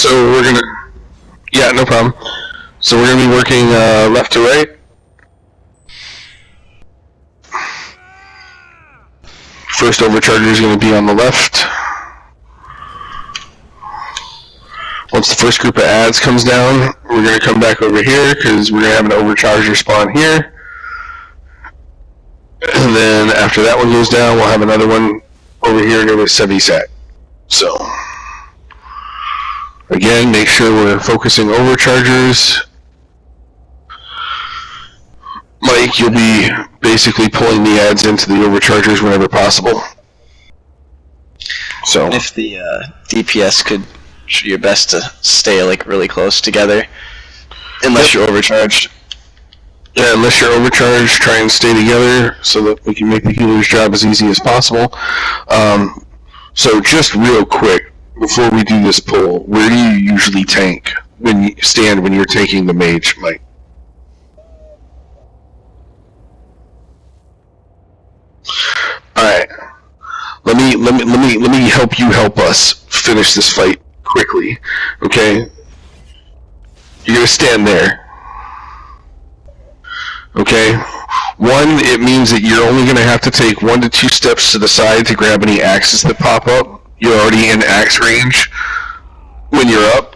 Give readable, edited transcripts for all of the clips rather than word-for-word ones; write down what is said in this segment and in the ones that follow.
So we're gonna, yeah, no problem. So we're gonna be working left to right. First overcharger is gonna be on the left. Once the first group of adds comes down, we're gonna come back over here because we're gonna have an overcharger spawn here. And then after that one goes down, we'll have another one over here near the Sevi set. So, again, make sure we're focusing overchargers. Mike, you'll be basically pulling the adds into the overchargers whenever possible. So, if the DPS could do your best to stay like really close together, unless you're overcharged. Yeah, unless you're overcharged, try and stay together so that we can make the healer's job as easy as possible. So just real quick, before we do this pull, where do you usually tank when you're taking the mage, Mike? All right. Let me help us finish this fight quickly. Okay? You're gonna stand there. Okay? One, it means that you're only going to have to take 1 to 2 steps to the side to grab any axes that pop up. You're already in axe range when you're up.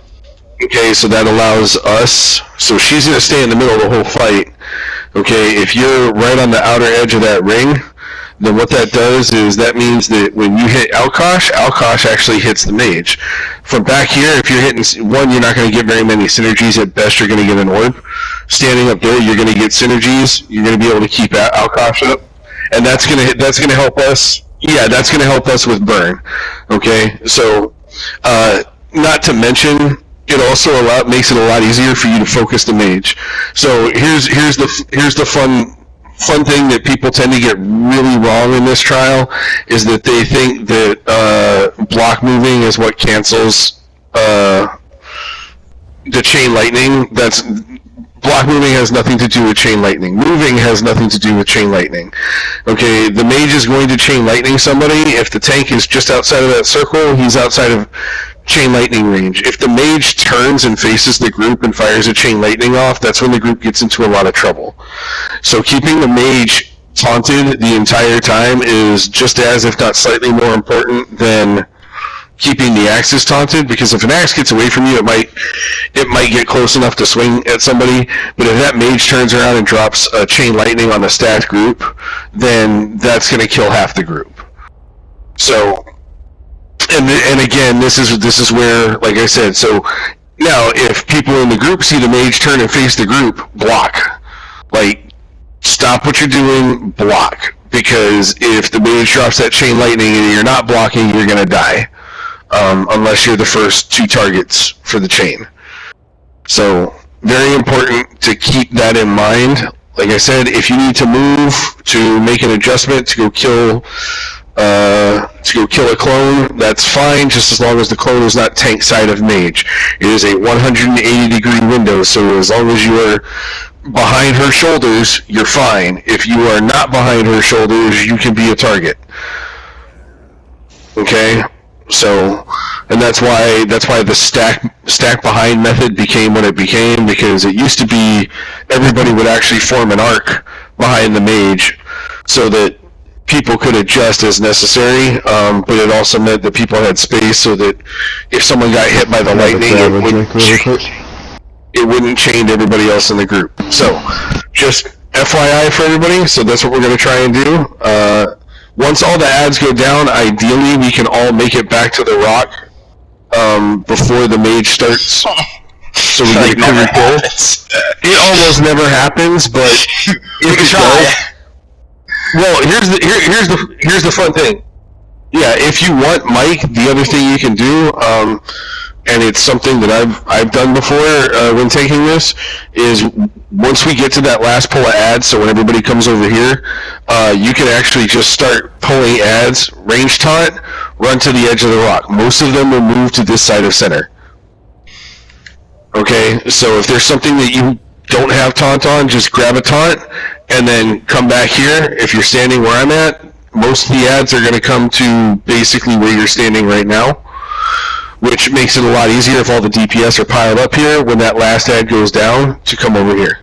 Okay, so that allows us... So she's going to stay in the middle of the whole fight. Okay, if you're right on the outer edge of that ring, then what that does is that means that when you hit Alkosh actually hits the mage. From back here, if you're hitting one, you're not going to get very many synergies. At best, you're going to get an orb. Standing up there, you're going to get synergies. You're going to be able to keep Alkosh up, and that's going to help us. Yeah, that's going to help us with burn. Okay, so not to mention, it also makes it a lot easier for you to focus the mage. So here's the fun thing that people tend to get really wrong in this trial is that they think that block moving is what cancels the chain lightning. Block moving has nothing to do with chain lightning. Moving has nothing to do with chain lightning. Okay, the mage is going to chain lightning somebody. If the tank is just outside of that circle, he's outside of chain lightning range. If the mage turns and faces the group and fires a chain lightning off, that's when the group gets into a lot of trouble. So keeping the mage taunted the entire time is just as, if not slightly more important than keeping the axes taunted, because if an axe gets away from you, it might get close enough to swing at somebody, but if that mage turns around and drops a chain lightning on the stacked group, then that's going to kill half the group. So, and again, this is where, like I said, so now if people in the group see the mage turn and face the group, block. Like, stop what you're doing, block. Because if the mage drops that chain lightning and you're not blocking, you're going to die. Unless you're the first 2 targets for the chain. So, very important to keep that in mind. Like I said, if you need to move to make an adjustment to go kill a clone, that's fine, just as long as the clone is not tank side of mage. It is a 180-degree window, so as long as you are behind her shoulders, you're fine. If you are not behind her shoulders, you can be a target. Okay? So, and that's why the stack behind method became what it became, because it used to be everybody would actually form an arc behind the mage so that people could adjust as necessary, but it also meant that people had space so that if someone got hit by the lightning, it wouldn't chain everybody else in the group. So, just FYI for everybody, so that's what we're going to try and do. Once all the adds go down, ideally we can all make it back to the rock before the mage starts, so we get a clear pull. It almost never happens, but if it does, well, here's the fun thing. Yeah, if you want, Mike, the other thing you can do, and it's something that I've done before when taking this, is once we get to that last pull of ads, so when everybody comes over here, you can actually just start pulling ads, range taunt, run to the edge of the rock. Most of them will move to this side of center. Okay, so if there's something that you don't have taunt on, just grab a taunt, and then come back here. If you're standing where I'm at, most of the ads are going to come to basically where you're standing right now. which makes it a lot easier if all the DPS are piled up here when that last ad goes down to come over here.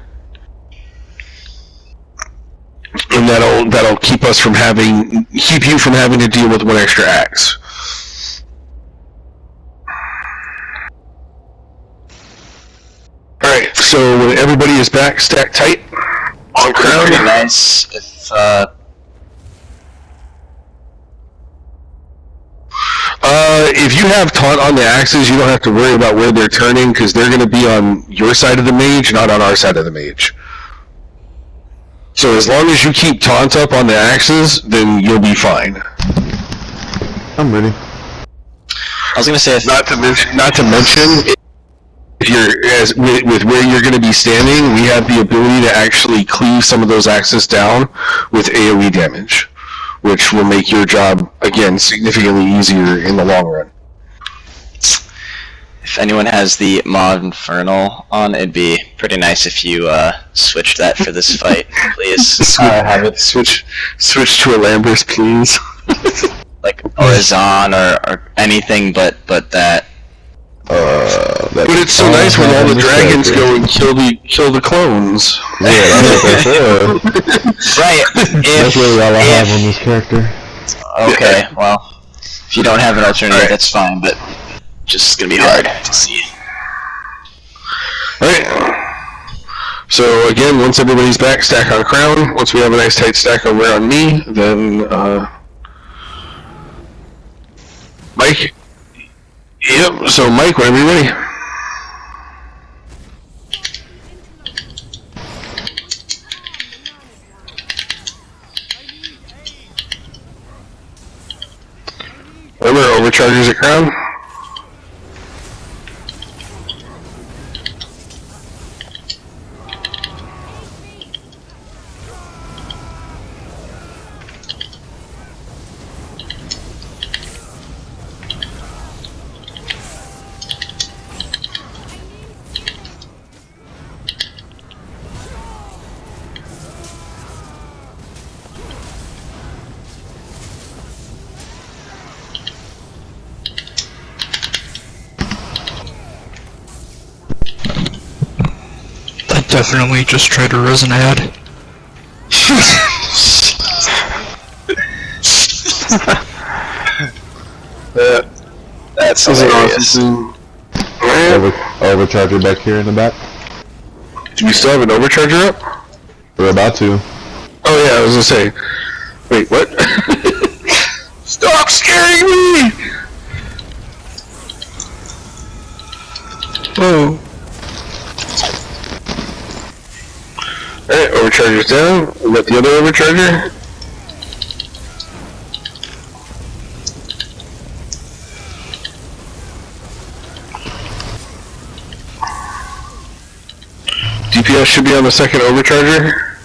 And that'll keep you from having to deal with one extra axe. Alright, so when everybody is back stacked tight on crown. Pretty nice if you have taunt on the axes, you don't have to worry about where they're turning, because they're going to be on your side of the mage, not on our side of the mage. So as long as you keep taunt up on the axes, then you'll be fine. I'm ready. I was gonna say, Not to mention, if you're with where you're going to be standing, we have the ability to actually cleave some of those axes down with AoE damage, which will make your job again significantly easier in the long run. if anyone has the mod Infernal on, it'd be pretty nice if you switched that for this fight, please. I have it. Switch to a Lambert, please. Like Horizon or anything but that. But it's so nice when all the dragons go and kill the clones. Yeah, that's Right. That's really all I have on this character. Okay, well, if you don't have an alternative, Right. that's fine, but just gonna be hard to see. Alright. So again, once everybody's back, stack on crown. Once we have a nice tight stack over on me, then Mike. Yep. So Mike, whenever you're ready. Remember, overcharges at crown. Definitely just try to res an ad. That's hilarious. Overcharger back here in the back. Do we still have an overcharger up? We're about to. Oh yeah, I was gonna say. Wait, what? Stop scaring me! Oh. Alright, overcharger's down. We got the other overcharger. DPS should be on the second overcharger.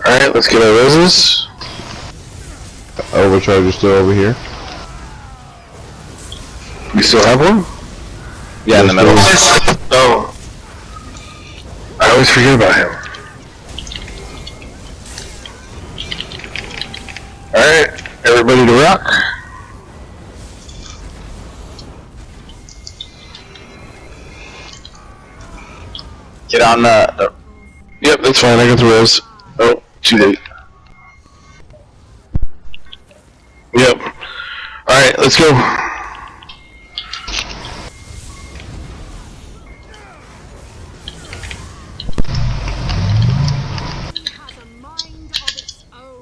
Alright, let's get our reses. Overcharger's still over here. We still have one? Yeah, in the middle. Oh. I always forget about him. Alright, everybody to rock. Get on the Yep, that's fine, I got the res. Oh, too late. Yep. Alright, let's go.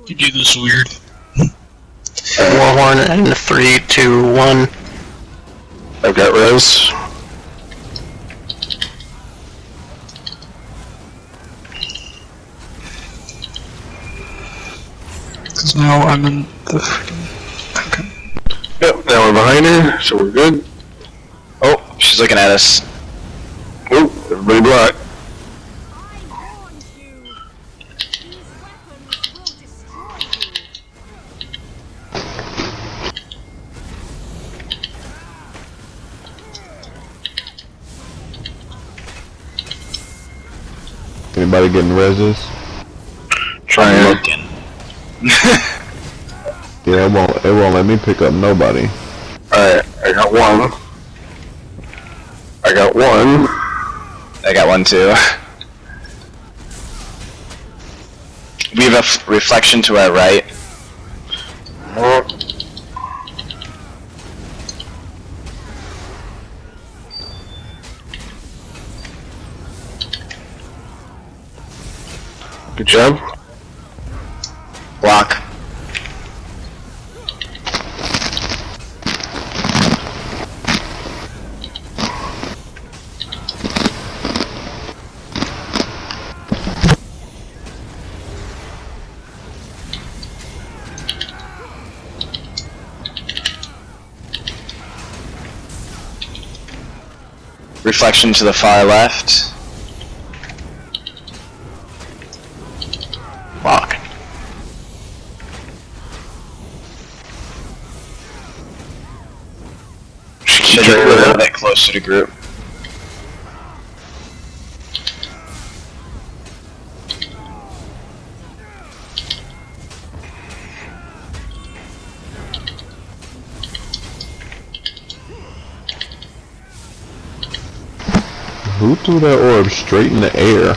You do this weird. Warhorn in 3, 2, 1. I've got res. Cause now I'm in the freaking... Okay. Yep, now we're behind her, so we're good. Oh, she's looking at us. Oh, everybody block. Anybody getting reses? Trying. Yeah, it won't let me pick up nobody. Alright, I got one. I got one. I got one too. We have a reflection to our right. Good job. Block. Reflection to the far left. Block. Should get a little bit closer to group. Who threw that orb straight in the air?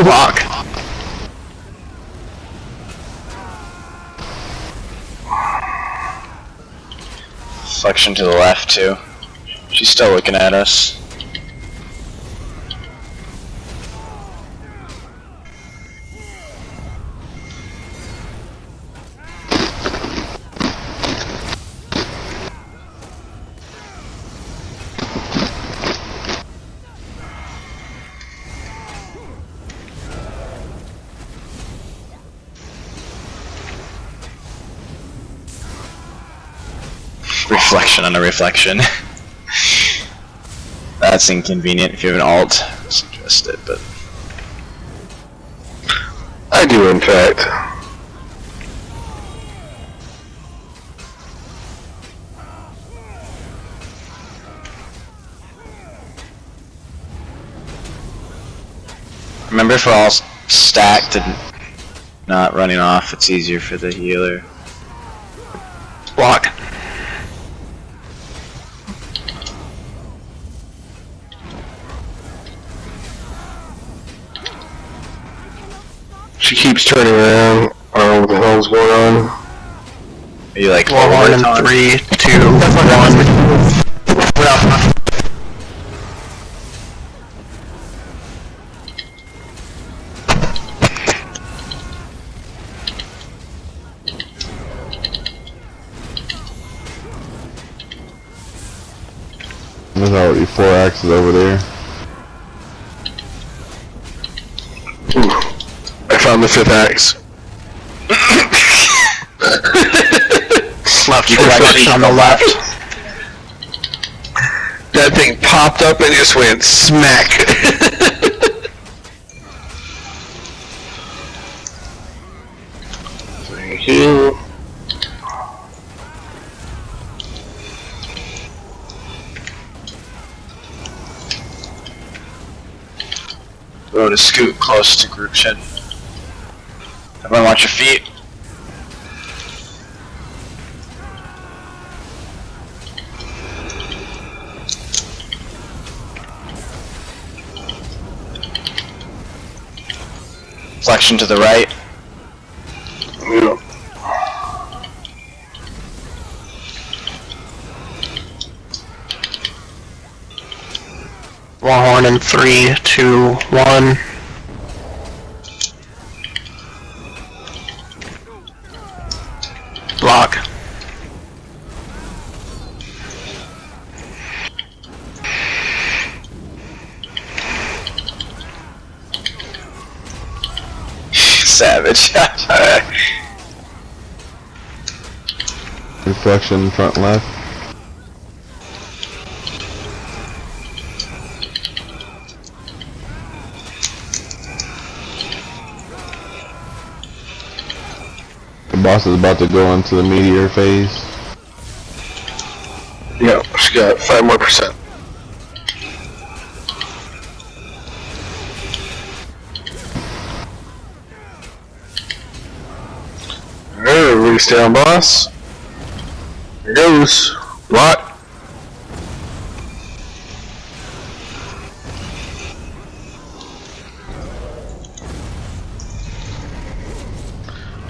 Block. Reflection to the left too. She's still looking at us. Reflection on a reflection. That's inconvenient if you have an alt. I suggest it, but I do, in fact. remember if we're all stacked and not running off, it's easier for the healer. Block. She keeps turning around. I don't know what the hell's going on. Are you like One and 3, 2, 1. There's already 4 axes over there. Ooh, I found the 5th axe. left? Reflection on the left. That thing popped up and just went smack. Thank you. We're going to scoot close to group shed. Everyone watch your feet. Flexion to the right. Yeah. Longhorn in 3, 2, 1. Block. Savage. Reflection front left. The boss is about to go into the meteor phase. Yeah, she got 5 more %. Everybody stay on boss. Here goes. Lot.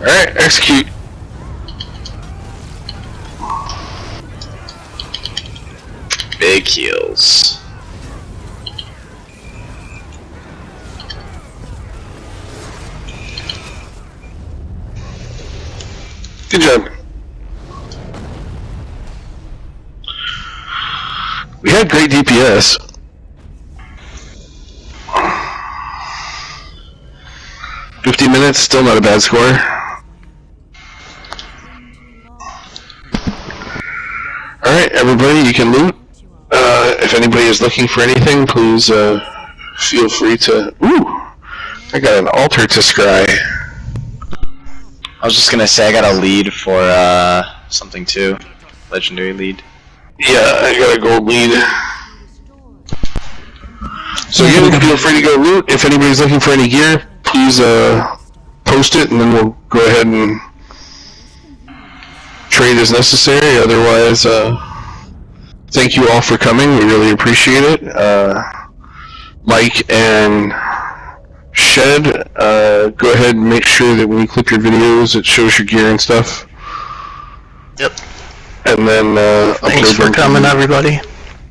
Alright, execute. Big heals. Good job. We had great DPS. $50, still not a bad score. Alright, everybody, you can loot. If anybody is looking for anything, please feel free to... Ooh! I got an altar to scry. I was just gonna say I got a lead for something too. Legendary lead. Yeah, I got a gold lead. So again, feel free to go loot. If anybody's looking for any gear, please post it, and then we'll go ahead and trade as necessary. Otherwise, thank you all for coming. We really appreciate it. Mike and Shed, go ahead and make sure that when you clip your videos, it shows your gear and stuff. Yep. And then Thanks for coming, everybody.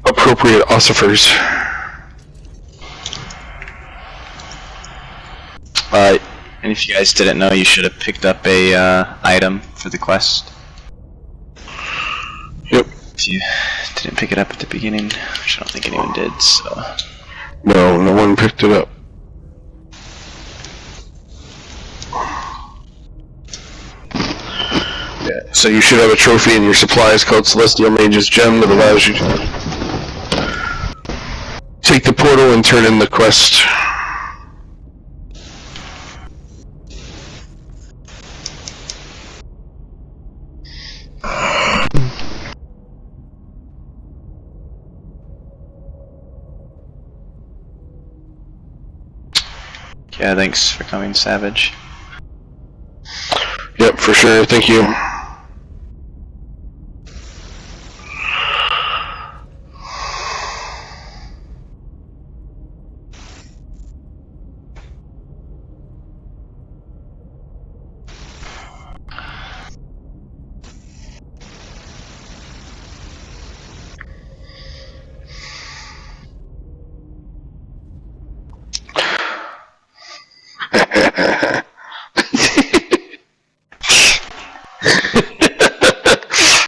appropriate ossifers. And if you guys didn't know, you should have picked up a item for the quest. Yep. If you didn't pick it up at the beginning, which I don't think anyone did, so... No one picked it up. Yeah, so you should have a trophy in your supplies called Celestial Mage's Gem that allows you to take the portal and turn in the quest. Yeah, thanks for coming, Savage. Yep, for sure. Thank you.